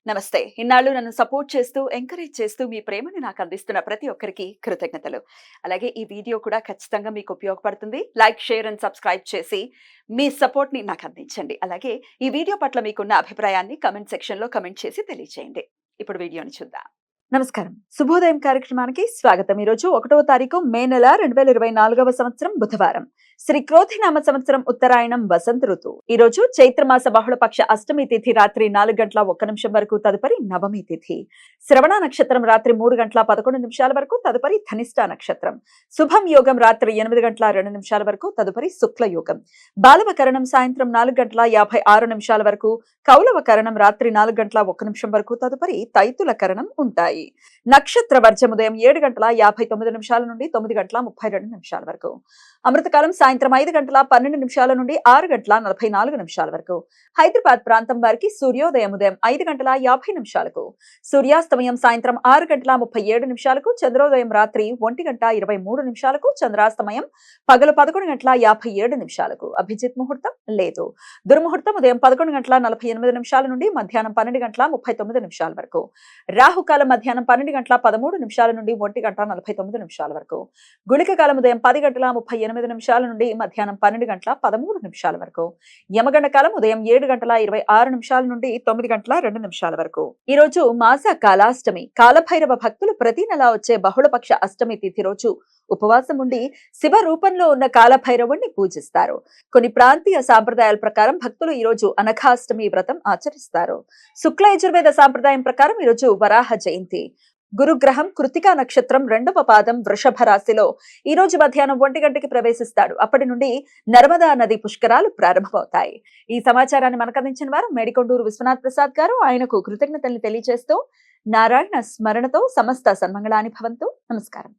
నమస్తే. ఇన్నాళ్ళు నన్ను సపోర్ట్ చేస్తూ, ఎంకరేజ్ చేస్తూ మీ ప్రేమని నాకు అందిస్తున్న ప్రతి ఒక్కరికి కృతజ్ఞతలు. అలాగే ఈ వీడియో కూడా ఖచ్చితంగా మీకు ఉపయోగపడుతుంది. లైక్, షేర్ అండ్ సబ్స్క్రైబ్ చేసి మీ సపోర్ట్‌ని నాకు అందించండి. అలాగే ఈ వీడియో పట్ల మీకున్న అభిప్రాయాన్ని కామెంట్ సెక్షన్‌లో కామెంట్ చేసి తెలియజేయండి. ఇప్పుడు వీడియోని చూద్దాం. నమస్కారం. శుభోదయం కార్యక్రమానికి స్వాగతం. ఈరోజు 1వ తారీఖు మే నెల 2024వ సంవత్సరం బుధవారం. శ్రీ క్రోధినామ సంవత్సరం ఉత్తరాయణం వసంత ఋతువు. ఈ రోజు చైత్రమాస బహుళపక్ష అష్టమి తిథి రాత్రి 4:01 వరకు, తదుపరి నవమి తిథి. శ్రవణ నక్షత్రం రాత్రి 3:11 వరకు, తదుపరి ధనిష్ట నక్షత్రం. శుభం యోగం రాత్రి 8:02 వరకు, తదుపరి శుక్ల యోగం. బాలవ కరణం సాయంత్రం 4:56 వరకు, కౌలవ కరణం రాత్రి 4:01 వరకు, తదుపరి తైతుల కరణం ఉంటాయి. నక్షత్ర వర్జం ఉదయం 7:59 నుండి 9:32 వరకు. అమృతకాలం సాయంత్రం 5:12 నుండి 6:44 వరకు. హైదరాబాద్ ప్రాంతం వారికి సూర్యోదయం ఉదయం 5:50 సూర్యాస్తమయం సాయంత్రం 6:37 చంద్రోదయం రాత్రి 1:23 చంద్రాస్తమయం పగలు 11:57 అభిజిత్ ముహూర్తం లేదు. దుర్ముహూర్తం ఉదయం 11:48 నుండి మధ్యాహ్నం 12:39 వరకు. రాహుకాలం మధ్యాహ్నం 12:13 నుండి 1:49 వరకు. గుళిక కాలం ఉదయం 10:38 నుండి మధ్యాహ్నం 12:13 వరకు. యమగండ కాలం ఉదయం 7:26 నుండి 9:02 వరకు. ఈ రోజు మాస కాలాష్టమి. కాలభైరవ భక్తులు ప్రతి నెలా వచ్చే బహుళపక్ష అష్టమి తిథి రోజు ఉపవాసం ఉండి శివ రూపంలో ఉన్న కాలభైరవుణ్ణి పూజిస్తారు. కొన్ని ప్రాంతీయ సాంప్రదాయాల ప్రకారం భక్తులు ఈ రోజు అనఘాష్టమి వ్రతం ఆచరిస్తారు. శుక్ల యజుర్వేద సాంప్రదాయం ప్రకారం ఈ రోజు వరాహ జయంతి. గురుగ్రహం కృతికా నక్షత్రం 2వ పాదం వృషభ రాశిలో ఈ రోజు మధ్యాహ్నం 1 గంటకి ప్రవేశిస్తాడు. అప్పటి నుండి నర్మదా నది పుష్కరాలు ప్రారంభమవుతాయి. ఈ సమాచారాన్ని మనకు అందించిన వారు మేడికొండూరు విశ్వనాథ్ ప్రసాద్ గారు. ఆయనకు కృతజ్ఞతల్ని తెలియజేస్తూ నారాయణ స్మరణతో సమస్త సన్మంగళాని భవంతు. నమస్కారం.